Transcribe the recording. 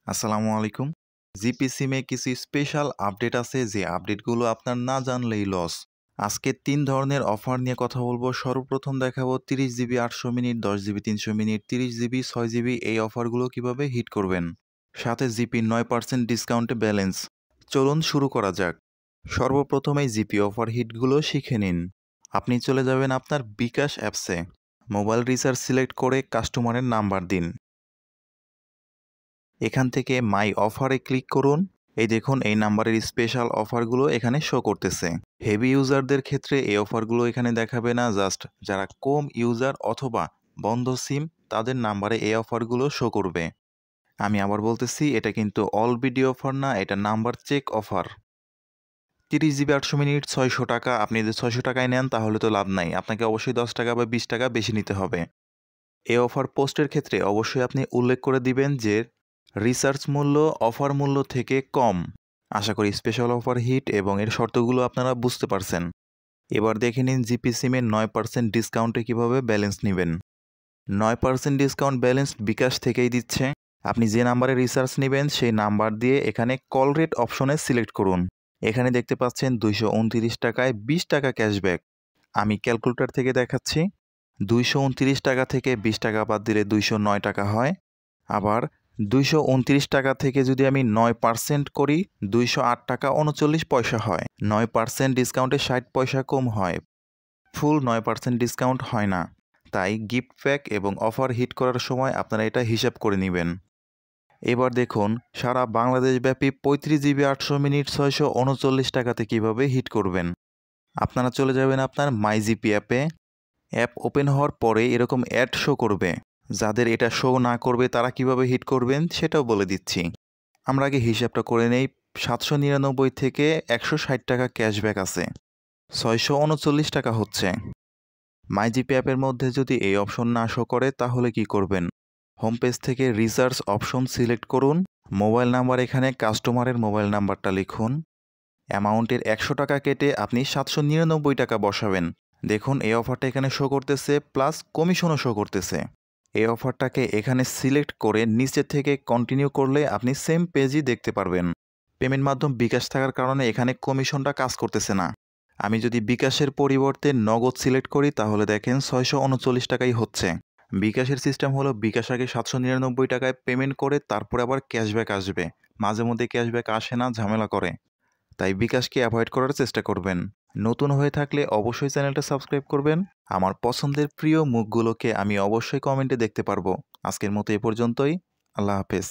আসসালামু আলাইকুম। জিপি সিমে কিছু স্পেশাল আপডেট আছে যে আপডেটগুলো আপনার না জানলেই লস। আজকে ৩ ধরনের অফার নিয়ে কথা বলবো। সর্বপ্রথম দেখাবো 30 GB 800 minute, 10 GB 300 minute, 30 GB 6 GB এই অফারগুলো কিভাবে হিট করবেন। সাথে জিপি 9% ডিসকাউন্টে ব্যালেন্স। চলুন শুরু করা যাক। সর্বপ্রথমেই জিপি অফার হিটগুলো শিখে নিন। আপনি চলে যাবেন আপনার বিকাশ অ্যাপসে। মোবাইল রিচার্জ সিলেক্ট করে কাস্টমারের নাম্বার দিন। এখান থেকে মাই অফারে ক্লিক করুন। এই দেখুন এই নাম্বারের স্পেশাল অফারগুলো এখানে শো করতেছে। হেভি ইউজারদের ক্ষেত্রে এই অফারগুলো এখানে দেখাবে না, জাস্ট যারা কম ইউজার অথবা বন্ধ সিম তাদের নাম্বারে এই অফারগুলো শো করবে। আমি আবার বলতেছি, এটা কিন্তু অল ভিডিও অফার না, এটা number check offer. 30 GB 800 minute 600 টাকা। আপনি যদি 600 টাকায় নেন তাহলে তো লাভ নাই, আপনাকে অবশ্যই 10 টাকা বা 20 টাকা বেশি নিতে হবে। এই অফার পোস্টের ক্ষেত্রে অবশ্যই আপনি উল্লেখ করে দিবেন যে রিসার্চ মূল্য অফার মূল্য থেকে কম। আশা করি স্পেশাল অফার হিট এবং এর শর্তগুলো আপনারা বুঝতে পারছেন। এবার দেখে নিন জিপি সিমের 9% ডিসকাউন্টে কীভাবে ব্যালেন্স নেবেন। 9% ডিসকাউন্ট ব্যালেন্স বিকাশ থেকেই দিচ্ছে। আপনি যে নাম্বারে রিসার্চ নেবেন সেই নাম্বার দিয়ে এখানে কল রেট অপশনে সিলেক্ট করুন। এখানে দেখতে পাচ্ছেন 229 টাকায় 20 টাকা ক্যাশব্যাক। আমি ক্যালকুলেটর থেকে দেখাচ্ছি। 229 টাকা থেকে 20 টাকা বাদ দিলে 209 টাকা হয়। আবার 229 টাকা থেকে যদি আমি 9% করি 208 টাকা 39 পয়সা হয়। 9% ডিসকাউন্টে 60 পয়সা কম হয়। ফুল 9% ডিসকাউন্ট হয় না। তাই গিফট প্যাক এবং অফার হিট করার সময় আপনারা এটা হিসাব করে নেবেন। এবার দেখুন সারা বাংলাদেশব্যাপী 35 জিবি 800 মিনিট 639 টাকাতে কীভাবে হিট করবেন। আপনারা চলে যাবেন আপনার মাই জিপি অ্যাপে। অ্যাপ ওপেন হওয়ার পরে এরকম অ্যাড শো করবে। যাদের এটা শো না করবে তারা কিভাবে হিট করবেন সেটাও বলে দিচ্ছি। আমরা আগে হিসাবটা করে নেই। 799 থেকে 160 টাকা ক্যাশব্যাক আছে, 639 টাকা হচ্ছে। মাই জিপি অ্যাপের মধ্যে যদি এই অপশন না শো করে তাহলে কি করবেন? হোম পেজ থেকে রিসার্চ অপশন সিলেক্ট করুন। মোবাইল নাম্বার এখানে কাস্টমারের মোবাইল নাম্বারটা লিখুন। অ্যামাউন্টের 100 টাকা কেটে আপনি 799 টাকা বসাবেন। দেখুন এই অফারটা এখানে শো করতেছে, প্লাস কমিশনও শো করতেছে। এই অফারটাকে এখানে সিলেক্ট করে নিচে থেকে কন্টিনিউ করলে আপনি সেম পেজই দেখতে পারবেন। পেমেন্ট মাধ্যম বিকাশ থাকার কারণে এখানে কমিশনটা কাজ করতেছে না। আমি যদি বিকাশের পরিবর্তে নগদ সিলেক্ট করি তাহলে দেখেন 639 টাকাই হচ্ছে। বিকাশের সিস্টেম হলো বিকাশ আগে 799 টাকায় পেমেন্ট করে তারপরে আবার ক্যাশব্যাক আসবে। মাঝে মধ্যে ক্যাশব্যাক আসে না, ঝামেলা করে। তাই বিকাশকে অ্যাভয়েড করার চেষ্টা করবেন। নতুন হয়ে থাকলে অবশ্যই চ্যানেলটা সাবস্ক্রাইব করবেন। আমার পছন্দের প্রিয় মুখগুলোকে আমি অবশ্যই কমেন্টে দেখতে পারবো। আজকের মতো এ পর্যন্তই। আল্লাহ হাফেজ।